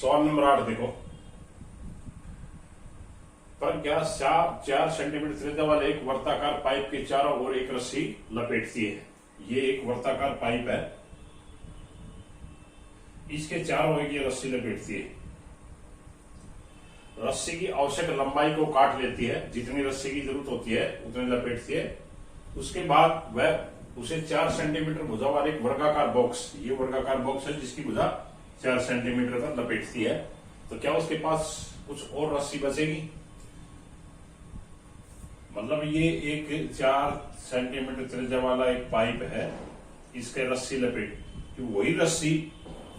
सवाल नंबर 8 देखो। पर क्या 4 सेंटीमीटर त्रिज्या वाले एक वर्ताकार पाइप के चारों ओर एक रस्सी लपेटती है। ये एक वर्ताकार पाइप है, इसके चारों ओर ये रस्सी लपेटती है। रस्सी की आवश्यक लंबाई को काट लेती है, जितनी रस्सी की जरूरत होती है उतनी लपेटती है। उसके बाद वह उसे 4 सेंटीमीटर भुजा वाले एक वर्गाकार बॉक्स, ये वर्गाकार बॉक्स है जिसकी भुजा 4 सेंटीमीटर पर लपेटती है। तो क्या उसके पास कुछ और रस्सी बचेगी? मतलब ये एक 4 सेंटीमीटर त्रिज्या वाला एक पाइप है, इसके रस्सी लपेट, तो वही रस्सी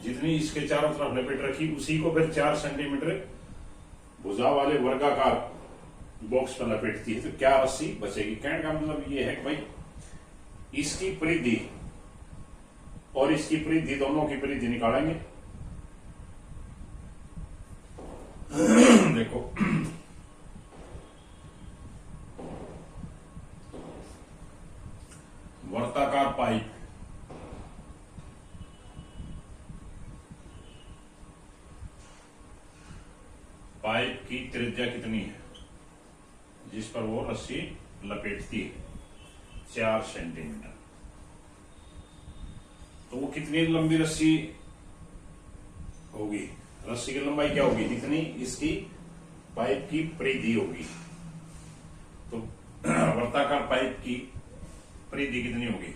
जितनी इसके चारों तरफ लपेट रखी उसी को फिर 4 सेंटीमीटर भुजा वाले वर्गाकार बॉक्स पर लपेटती है। तो क्या रस्सी बचेगी? कहने का मतलब ये है कि भाई इसकी परिधि और इसकी परिधि, दोनों की परिधि निकालेंगे। देखो वर्ताकार पाइप, पाइप की त्रिज्या कितनी है जिस पर वो रस्सी लपेटती है? 4 सेंटीमीटर। तो वो कितनी लंबी रस्सी होगी? रस्सी की लंबाई क्या होगी? जितनी इसकी पाइप की परिधि होगी। तो वर्ताकार पाइप की परिधि कितनी होगी?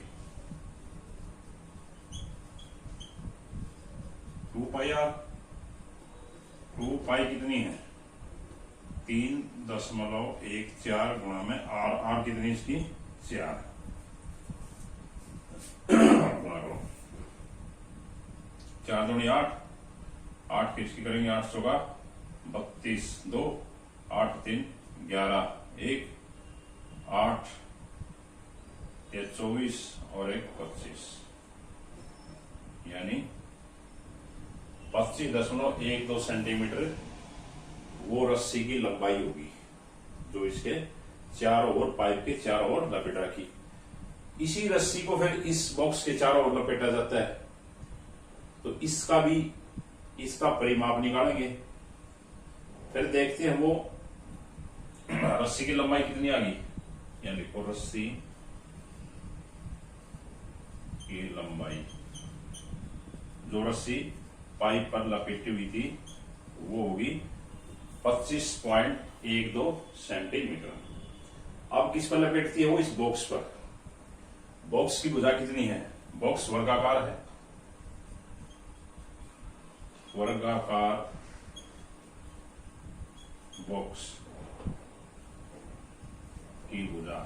2 पाई आर। 2 पाई कितनी है? 3.14 गुणा में आर। आर कितनी इसकी? 4 गुणा करो, 4 दूनी 8, 8 किसकी करेंगे? 8 चौका 32, 2 8 3 11, 1 8 या 24 और 1 25, यानी 25.12 सेंटीमीटर वो रस्सी की लंबाई होगी जो इसके चारों ओर, पाइप के चारों ओर लपेट रखी। इसी रस्सी को फिर इस बॉक्स के चारों ओर लपेटा जाता है। तो इसका भी, इसका परिमाप निकालेंगे। फिर देखते हैं वो रस्सी की लंबाई कितनी आ गई। यानी देखो रस्सी की लंबाई, जो रस्सी पाइप पर लपेटी हुई थी वो होगी 25.12 सेंटीमीटर। अब किस पर लपेटती है वो? इस बॉक्स पर। बॉक्स की भुजा कितनी है? बॉक्स वर्गाकार है, वर्गाकार बॉक्स की भुजा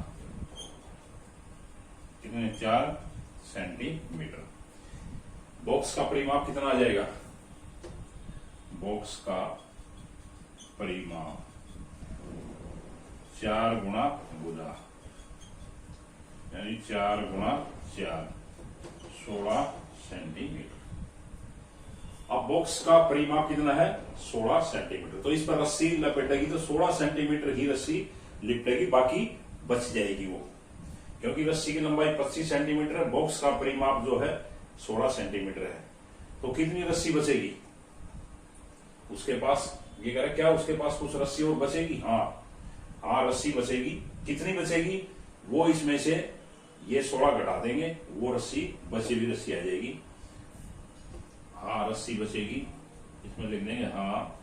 कितने? 4 सेंटीमीटर। बॉक्स का परिमाप कितना आ जाएगा? बॉक्स का परिमाप 4 गुणा भुजा, यानी 4 गुणा 4 16 सेंटीमीटर। अब बॉक्स का परिमाप कितना है? 16 सेंटीमीटर। तो इस पर रस्सी लपेटेगी तो 16 सेंटीमीटर ही रस्सी लिपटेगी, बाकी बच जाएगी वो, क्योंकि रस्सी की लंबाई 25 सेंटीमीटर है, बॉक्स का परिमाप जो है 16 सेंटीमीटर है। तो कितनी रस्सी बचेगी उसके पास? ये कह रहा है क्या उसके पास कुछ रस्सी और बचेगी? हाँ, रस्सी बचेगी। कितनी बचेगी? वो इसमें से ये 16 घटा देंगे, वो रस्सी, बची हुई रस्सी आ जाएगी। हाँ, रस्सी बचेगी, इसमें लिख देंगे हाँ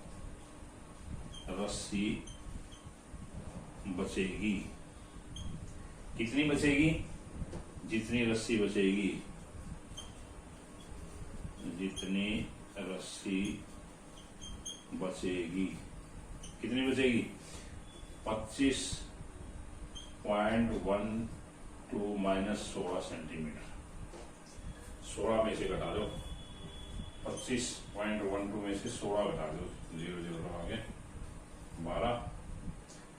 रस्सी बचेगी। कितनी बचेगी? जितनी रस्सी बचेगी, जितनी रस्सी बचेगी। कितनी बचेगी? 25.12 माइनस 16 सेंटीमीटर। 16 में से घटा दो, 25.12 में से 16 घटा दो, 0 0 आगे 12,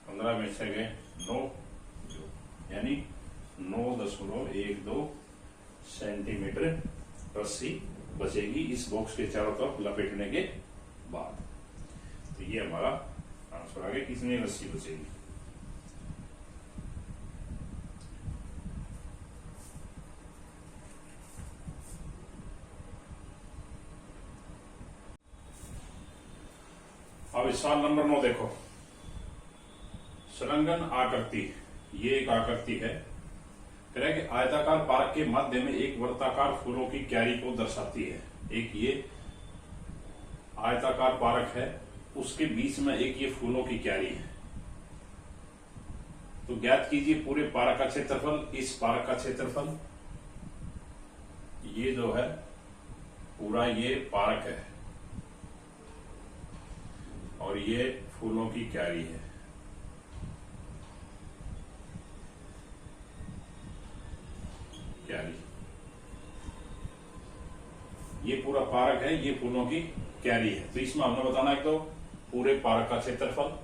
15 में से गए 9, यानी 9.12 सेंटीमीटर रस्सी बचेगी इस बॉक्स के चारों तरफ लपेटने के बाद। तो ये हमारा आंसर आ गया, कितनी रस्सी बचेगी। अब सवाल नंबर 9 देखो। संलग्न आकृति, ये एक आकृति है। कह रहा है कि आयताकार पार्क के मध्य में एक वृत्ताकार फूलों की क्यारी को दर्शाती है। एक ये आयताकार पार्क है, उसके बीच में एक ये फूलों की क्यारी है। तो ज्ञात कीजिए पूरे पार्क का क्षेत्रफल। इस पार्क का क्षेत्रफल, ये जो है पूरा ये पार्क है और ये फूलों की क्यारी है। क्यारी, ये पूरा पार्क है, ये फूलों की क्यारी है। तो इसमें हमने बताना है तो पूरे पार्क का क्षेत्रफल,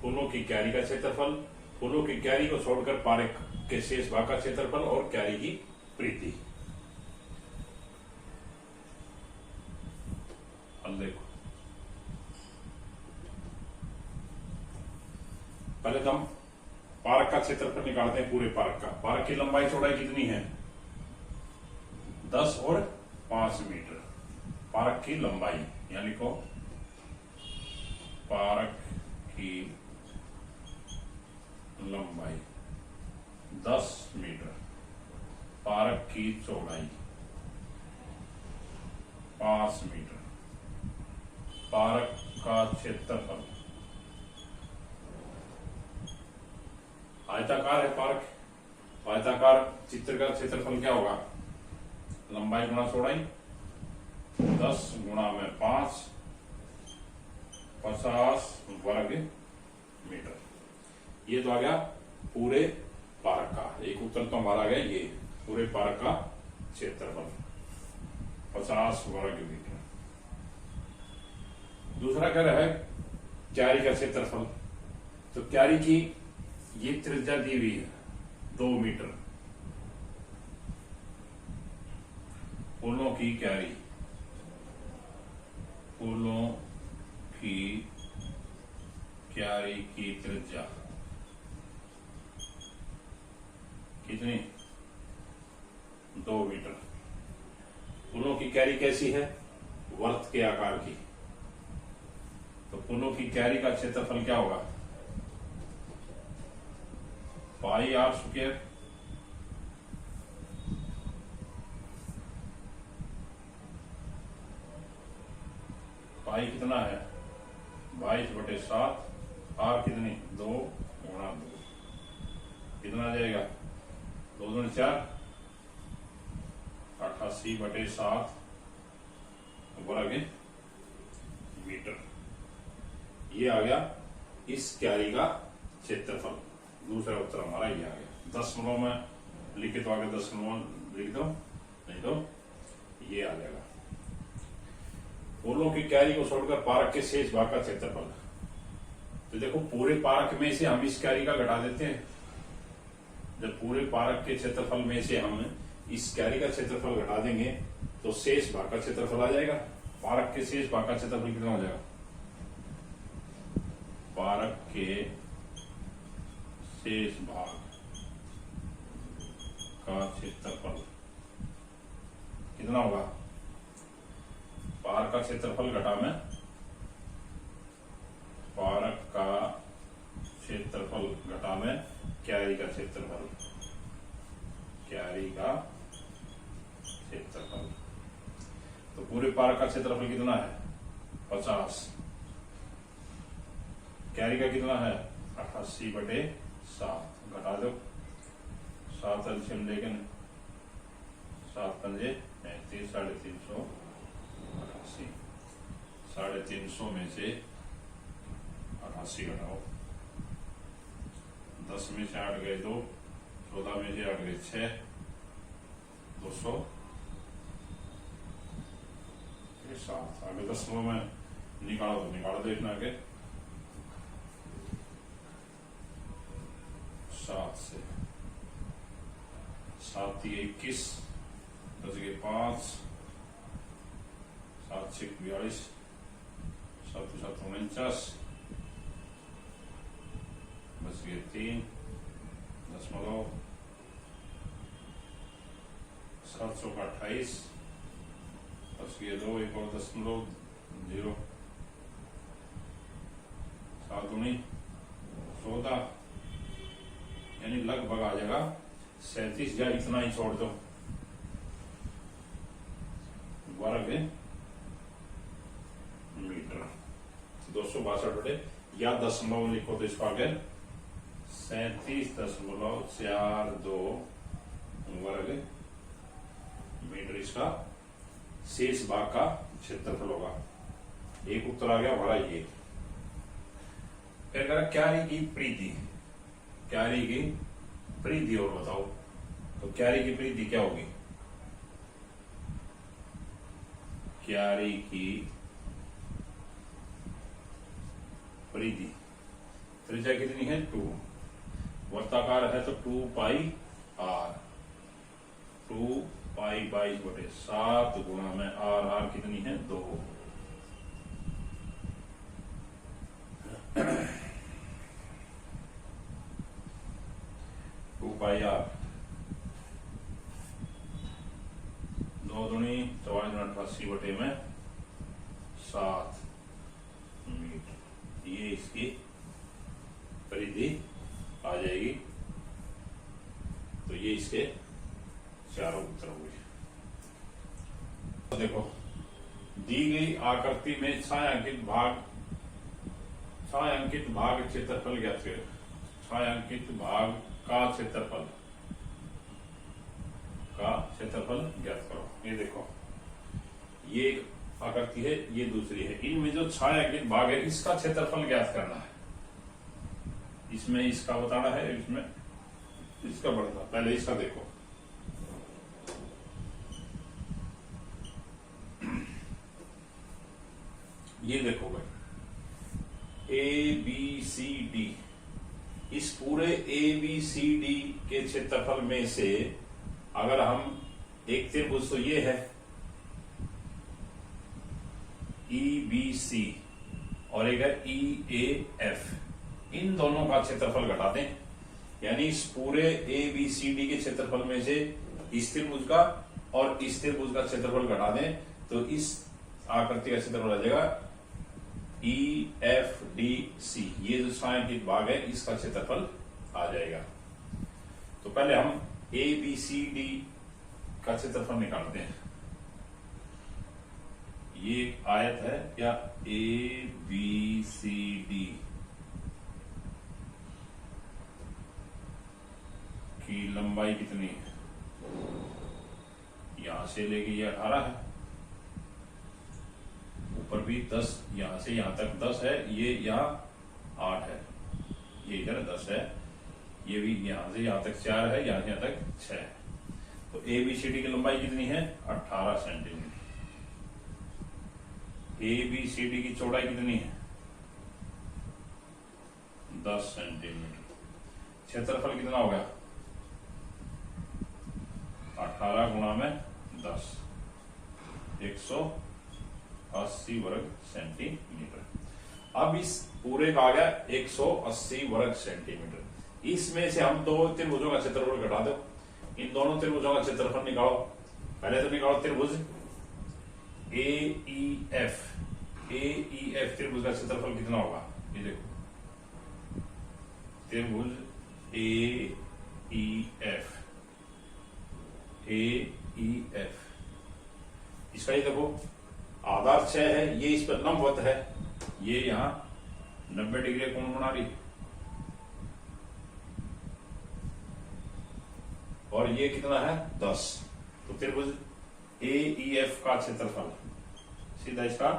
फूलों की क्यारी का क्षेत्रफल, फूलों की क्यारी को छोड़कर पार्क के शेष भाग का क्षेत्रफल और क्यारी की परिधि। अब देखो, पहले तो हम पार्क का क्षेत्रफल निकालते हैं। पूरे पार्क का, पार्क की लंबाई चौड़ाई कितनी है? 10 और 5 मीटर। पार्क की लंबाई, यानी लिखो पार्क की लंबाई 10 मीटर। पार्क की चौड़ाई 5 मीटर। पार्क का क्षेत्रफल, आयताकार है पार्क, आयताकार चित्र का क्षेत्रफल क्या होगा? लंबाई गुणा चौड़ाई, 10 गुणा में 5, 50 वर्ग मीटर। ये तो आ गया पूरे पार्क का। एक उत्तर तो हमारा आ गया ये पूरे पार्क का क्षेत्रफल 50 वर्ग मीटर। दूसरा क्या है? क्यारी का क्षेत्रफल। तो क्यारी की ये त्रिज्या दी हुई है 2 मीटर। फूलों की क्यारी, फूलों की क्यारी की त्रिज्या कितनी? 2 मीटर। फूलों की क्यारी कैसी है? वर्त के आकार की। तो फूलों की क्यारी का क्षेत्रफल क्या होगा? पाई आर स्क्वायर। पाई कितना है? 22/7। आर कितनी? 2 गुणा 2। कितना आ जाएगा? 2 दूनी 4, 88/7 वर्ग मीटर। ये आ गया इस क्यारी का क्षेत्रफल। दूसरा उत्तर हमारा ये आ गया। दशमलव में लिखे तो आगे दशमलव लिख दो, नहीं तो ये आ जाएगा। फूलों की क्यारी को छोड़कर पार्क के शेष भाग का क्षेत्रफल। तो देखो पूरे पार्क में से हम इस क्यारी का घटा देते हैं। जब पूरे पार्क के क्षेत्रफल में से हम इस क्यारी का क्षेत्रफल घटा देंगे तो शेष भाग का क्षेत्रफल आ जाएगा। पार्क के शेष भाग का क्षेत्रफल कितना हो जाएगा? पार्क के शेष भाग का क्षेत्रफल कितना होगा? पार्क का क्षेत्रफल घटा में पार्क का क्षेत्रफल घटा में क्यारी का क्षेत्रफल, क्यारी का क्षेत्रफल। तो पूरे पार्क का क्षेत्रफल कितना है? 50। क्यारी का कितना है? 88/7। घटा दो, 7 एलसीएम लेकिन 7 पंजे 35, 350, 88। 350 में से 88 घटाओ। 10 में से 8 गए 2, 14 में से 8 गए 6, 200 7। आगे दशमलव में निकालो तो निकालो, देखना आगे 7 से 7 21, 10 के 5, 7 6 42, 7 7 49, बच गए 3 दशमलव, 700 का 28, बच गए 2, एक और दशमलव 0, दूनी 14, यानी लगभग आ जाएगा 37, या इतना ही छोड़ दो, वर्ग मीटर। 262 बटे, या दशमलव लिखो तो इसको आगे 37.42 वर्ग मीटर इसका शेष भाग का क्षेत्रफल होगा। एक उत्तर आ गया हमारा ये। फिर कह रहा क्यारी की प्रीति, क्यारी की प्रीति और बताओ, तो क्यारी की प्रीति क्या होगी? क्यारी की परिधि त्रिज्या कितनी है? 2, वर्ताकार है तो 2 पाई आर, 2 पाई 22/7 गुणा में आर, आर कितनी है? 2। 2 पाई आर, 2 दूनी 44 बटे में 7 मीटर, ये इसकी परिधि आ जाएगी। तो ये इसके चारों उत्तर हुए। तो देखो, दी गई आकृति में छायांकित भाग क्षेत्रफल ज्ञात करें। छायांकित भाग का क्षेत्रफल ज्ञात करो। ये देखो, ये एक आकृति है, ये दूसरी है। इनमें जो छायांकित भाग है इसका क्षेत्रफल ज्ञात करना है। इसमें इसका बताना है, इसमें इसका बढ़ता। पहले इसका देखो, ये देखो भाई, ABCD, इस पूरे ABCD के क्षेत्रफल में से अगर हम एक त्रिभुज, तो ये है EBC और एक है EAF, इन दोनों का क्षेत्रफल घटाते हैं। यानी इस पूरे ABCD के क्षेत्रफल में से इस त्रिभुज का और इस त्रिभुज का क्षेत्रफल घटा दें, तो इस आकृति का क्षेत्रफल आ जाएगा EFDC। ये जो छायांकित भाग है इसका क्षेत्रफल आ जाएगा। तो पहले हम ABCD का क्षेत्रफल निकालते हैं। ये एक आयत है या ABCD की लंबाई कितनी है? यहां से लेके ये 18 है, ऊपर भी 10, यहां से यहां तक 10 है, ये यहाँ 8 है, ये इधर 10 है, ये भी यहां से यहां तक 4 है, यहां से यहां तक 6 है। तो ABCD की लंबाई कितनी है? 18 सेंटीमीटर। ABCD की चौड़ाई कितनी है? 10 सेंटीमीटर। क्षेत्रफल कितना होगा? 18 गुणा में 10, 180 वर्ग सेंटीमीटर। अब इस पूरे का आ गया 180 वर्ग सेंटीमीटर। इसमें से हम दो त्रिभुजों का क्षेत्रफल घटा दो। इन दोनों त्रिभुजों का क्षेत्रफल निकालो। पहले तो निकालो त्रिभुज AEF। AEF त्रिभुज का क्षेत्रफल कितना होगा? ये देखो, त्रिभुज AEF, इसका ये देखो, आधार 6 है, ये इस पर लंबवत है, ये यहां 90 डिग्री कोण बना रही, और ये कितना है? 10। तो त्रिभुज AEF का क्षेत्रफल, सीधा इसका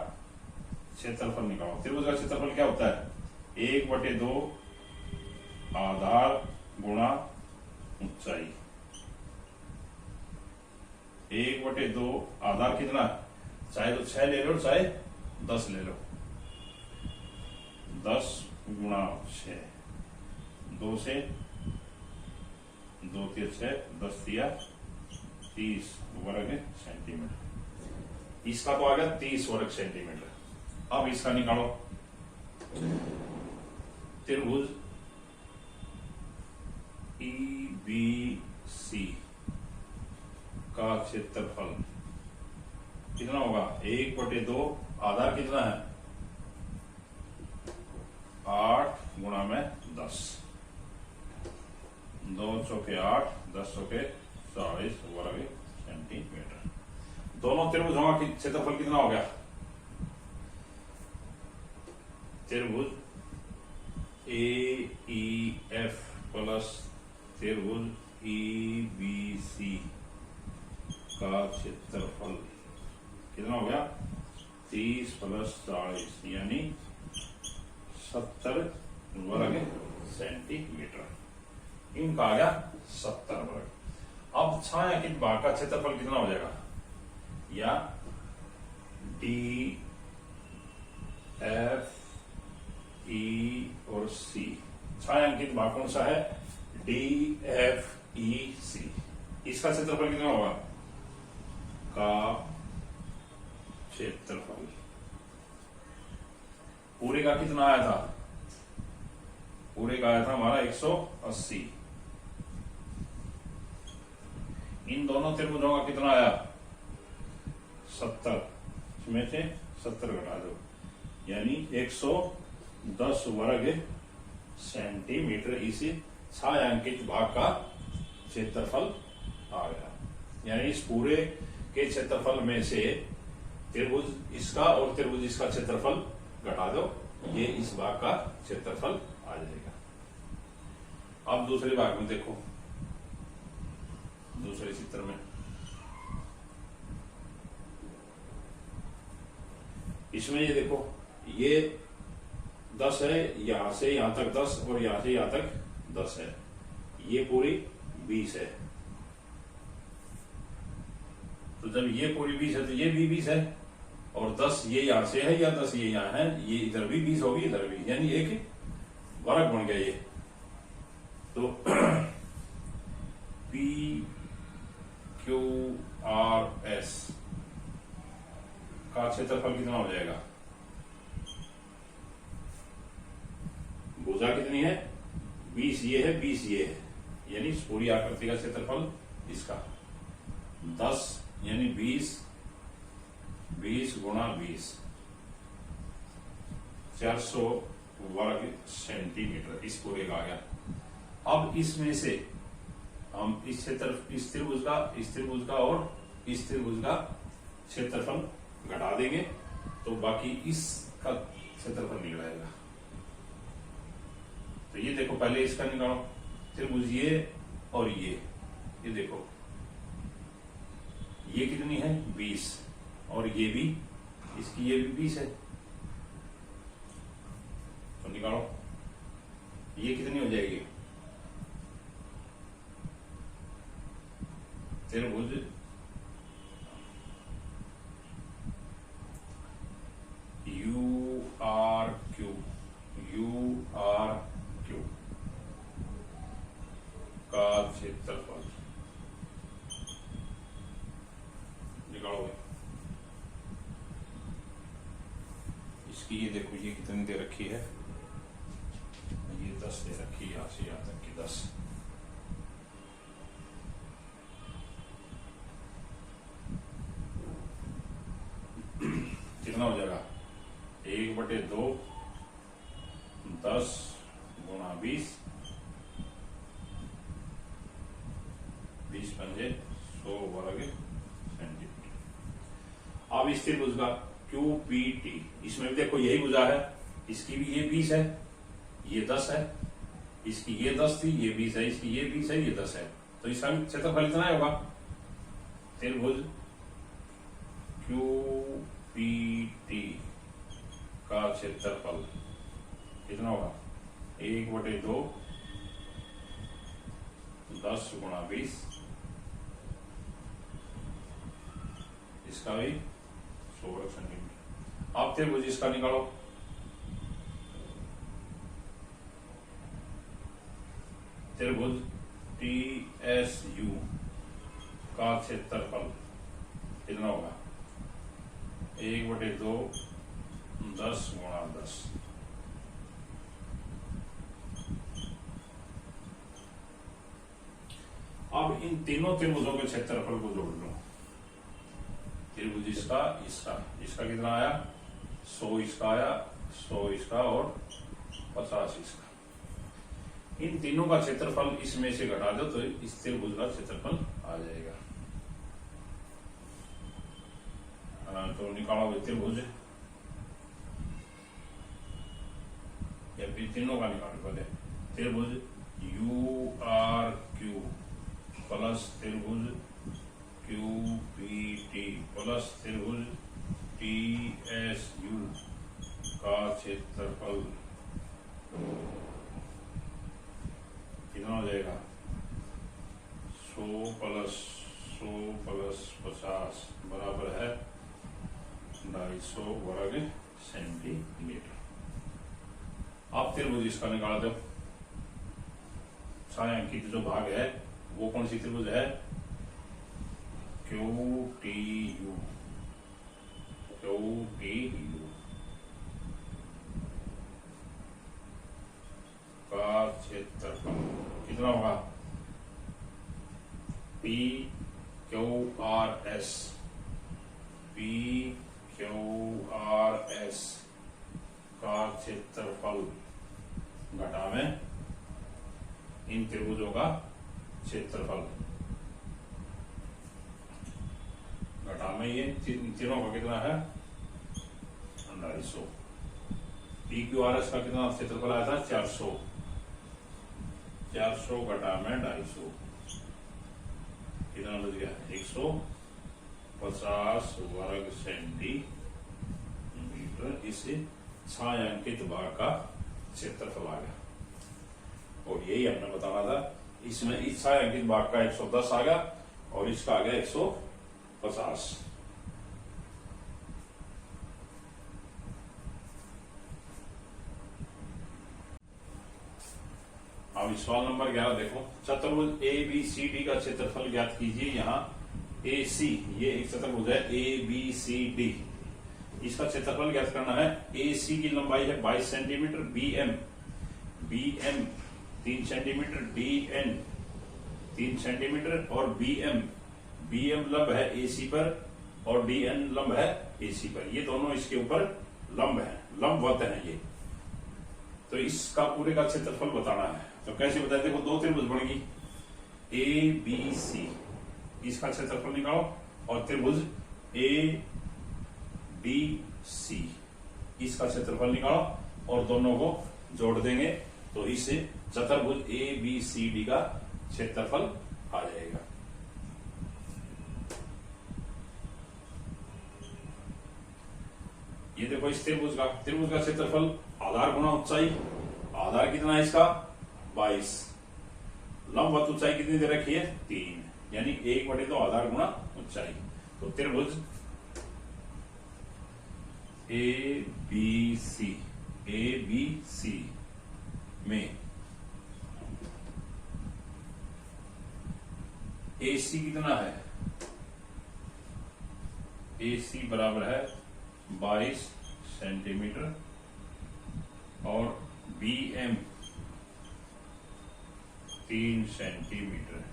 क्षेत्रफल निकालो। त्रिभुज का क्षेत्रफल क्या होता है? 1/2 आधार गुणा ऊंचाई। 1/2 आधार कितना है? चाहे तो 6 ले लो, चाहे 10 ले लो। 10 गुणा 6, 2 से 2 3 6, 10 दिया 30 वर्ग सेंटीमीटर। इसका तो आ गया 30 वर्ग सेंटीमीटर। अब इसका निकालो। त्रिभुज EBC का क्षेत्रफल कितना होगा? 1/2 आधार कितना है? 8 गुना में 10, 2 चौके 8, 10 चौके 40 वर्ग सेंटीमीटर। दोनों त्रिभुजों का क्षेत्रफल कितना हो गया? त्रिभुज AEF प्लस त्रिभुज EBC का क्षेत्रफल कितना हो गया? 30 प्लस 40 यानी 70 वर्ग सेंटीमीटर। इनका आ गया 70 वर्ग। अब छायांकित भाग का क्षेत्रफल कितना हो जाएगा? या D, F, E और C। छायांकित भाग कौन सा है? D, F, E, C। इसका क्षेत्रफल कितना होगा? का क्षेत्रफल पूरे का कितना आया था? पूरे का आया था हमारा 180। इन दोनों त्रिभुजों का कितना आया? 70। इसमें से 70 घटा दो यानी 110 वर्ग सेंटीमीटर। इसी छायांकित भाग का क्षेत्रफल आ गया। यानी इस पूरे के क्षेत्रफल में से त्रिभुज इसका और त्रिभुज इसका क्षेत्रफल घटा दो, ये इस भाग का क्षेत्रफल आ जाएगा। अब दूसरे भाग में देखो, दूसरे चित्र में इसमें ये देखो, ये 10 है, यहां से यहां तक 10 और यहां से यहां तक 10 है। ये पूरी 20 है। तो जब ये पूरी 20 है तो ये भी 20 है और 10 ये यहां से है या 10 ये यहां है, ये इधर भी 20 होगी इधर भी, यानी एक वर्ग बन गया ये। तो PQRS का क्षेत्रफल कितना हो जाएगा? भुजा कितनी है? 20 ये है, 20 ये है, यानी इस पूरी आकृति का क्षेत्रफल इसका 10 यानी 20 गुणा 20 400 वर्ग सेंटीमीटर इस पूरे का आ गया। अब इसमें से हम इस त्रिभुज का और इस त्रिभुज का क्षेत्रफल घटा देंगे तो बाकी इसका क्षेत्रफल निकल आएगा। तो ये देखो, पहले इसका निकालो, त्रिभुज ये और ये देखो, ये कितनी है? 20 और ये भी, इसकी ये भी 20 है। तो निकालो, ये कितनी हो जाएगी? त्रिभुज URQ का क्षेत्रफल निकालो। इसकी ये देखो, ये कितनी दे रखी है? ये 10 दे रखी है, यहां से यहां तक की 10। कितना हो जाएगा? 1/2 10 गुणा 20 पंजे 100 वर्ग सेंटीमीटर। अब इस त्रिभुज का QPT, इसमें भी देखो यही भुजा है, इसकी भी ये 20 है, ये 10 है, इसकी ये 10 थी, ये 20 है, इसकी ये 20 है, ये 10 है। तो इसका क्षेत्रफल इतना होगा। त्रिभुज QPT का क्षेत्रफल कितना होगा? 1/2 10 गुणा 20, इसका भी 100 वर्ग सेंटीमीटर। अब त्रिभुज इसका निकालो, त्रिभुज TSU का क्षेत्रफल कितना होगा? 1/2 10 गुणा 10। अब इन तीनों त्रिभुजों के क्षेत्रफल को जोड़ लो। त्रिभुज इसका कितना आया? 100 इसका आया, 100 इसका और 50 इसका। इन तीनों का क्षेत्रफल इसमें से घटा दो तो इस त्रिभुज का क्षेत्रफल आ जाएगा। तो निकालो त्रिभुज, या फिर तीनों का निकालो पहले। त्रिभुज यू आर क्यू प्लस त्रिभुज क्यू पी टी प्लस त्रिभुज टी एस यू का क्षेत्रफल कितना हो जाएगा? 100 प्लस 50 बराबर है 250 वर्ग सेंटीमीटर। आप त्रिभुज इसका निकाल दो। छायांकित जो भाग है वो कौन सी त्रिभुज है? क्यू टी यू का क्षेत्रफल कितना होगा? पी क्यू आर एस का क्षेत्रफल घटा में इन त्रिभुजों का क्षेत्रफल घटा में ये तीनों का कितना है? 250। पी क्यू आर एस का कितना क्षेत्रफल आया था? 400 घटा में 250 कितना बच गया? 150 वर्ग सेंटीमीटर। इसे छायांकित भाग का क्षेत्रफल आ गया। और यही हमने बताना था। इसमें इस छायांकित भाग का 110 आ गया और इसका आ गया 150। अब सवाल नंबर 11 देखो। चतुर्भुज ए बी सी डी का क्षेत्रफल ज्ञात कीजिए। यहाँ ए सी ये एक चतुर्भुज है ए बी सी डी, इसका क्षेत्रफल ज्ञात करना है। ए सी की लंबाई है 22 centimetre, B M 3 centimetre, D N 3 centimetre और बी एम लंब है ए सी पर और डी एन लंब है ए सी पर। ये दोनों इसके ऊपर लंब है, लंबवत है ये। तो इसका पूरे का क्षेत्रफल बताना है। तो कैसे बताए? देखो दो त्रिभुज बनेगी ए बी सी, इसका क्षेत्रफल निकालो, और त्रिभुज ए बी सी इसका क्षेत्रफल निकालो और दोनों को जोड़ देंगे तो इससे चतुर्भुज ए बी सी डी का क्षेत्रफल आ जाएगा। ये देखो इस त्रिभुज का क्षेत्रफल आधार गुणा ऊंचाई। आधार कितना है इसका? 22। लंबवत ऊंचाई कितनी दे रखी है? 3, यानी 1/2 आधार गुणा ऊंचाई। तो त्रिभुज ए बी सी में ए सी कितना है? ए सी बराबर है 22 सेंटीमीटर और बी एम 3 सेंटीमीटर।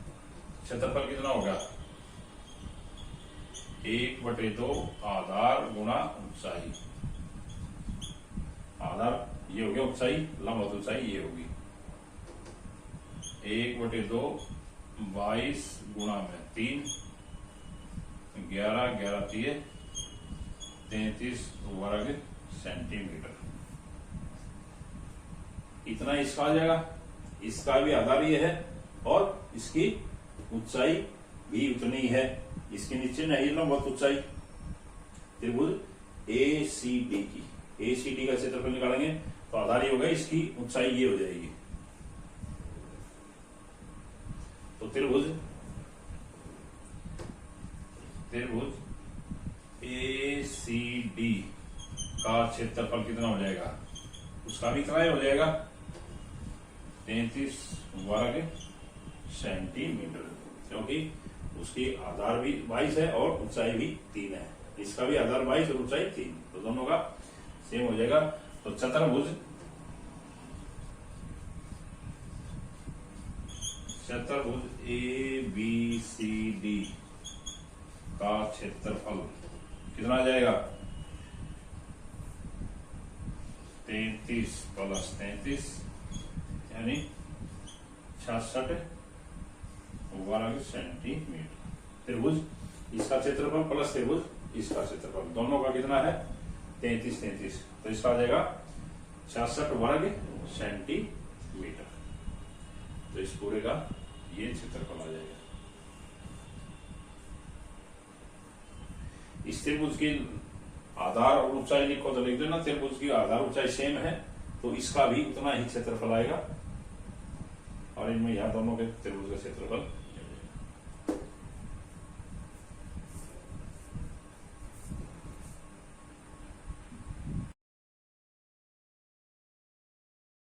क्षेत्रफल कितना होगा? 1/2 आधार गुणा ऊंचाई। आधार ये हो गया ऊंचाई, लंबवत ऊंचाई ये होगी 1/2 22 गुणा में 3 11 33 वर्ग सेंटीमीटर। इतना इसका आ जाएगा। इसका भी आधार ये है और इसकी ऊंचाई भी उतनी ही है। इसके नीचे नहीं लंबवत ऊंचाई। त्रिभुज ए सी डी का क्षेत्रफल निकालेंगे तो आधार ये होगा, इसकी ऊंचाई ये हो जाएगी। तो त्रिभुज ए सी डी का क्षेत्रफल कितना हो जाएगा? उसका भी इतना ही हो जाएगा 33 वर्ग सेंटीमीटर, क्योंकि उसकी आधार भी 22 है और ऊंचाई भी 3 है। इसका भी आधार 22 और ऊंचाई 3, तो दोनों का सेम हो जाएगा। तो चतुर्भुज ए बी सी डी का क्षेत्रफल कितना आ जाएगा? 33 प्लस 33 यानी 66 वर्ग सेंटीमीटर। त्रिभुज इसका क्षेत्रफल प्लस त्रिभुज इसका क्षेत्रफल दोनों का कितना है 33 33, तो इसका आ जाएगा 66 वर्ग सेंटीमीटर। तो इस पूरे का ये क्षेत्रफल आ जाएगा। इस त्रिभुज की आधार और ऊंचाई लिखो तो लिख देना, त्रिभुज की आधार ऊंचाई सेम है तो इसका भी उतना ही क्षेत्रफल आएगा, और इनमें यह दोनों के त्रिभुज का क्षेत्रफल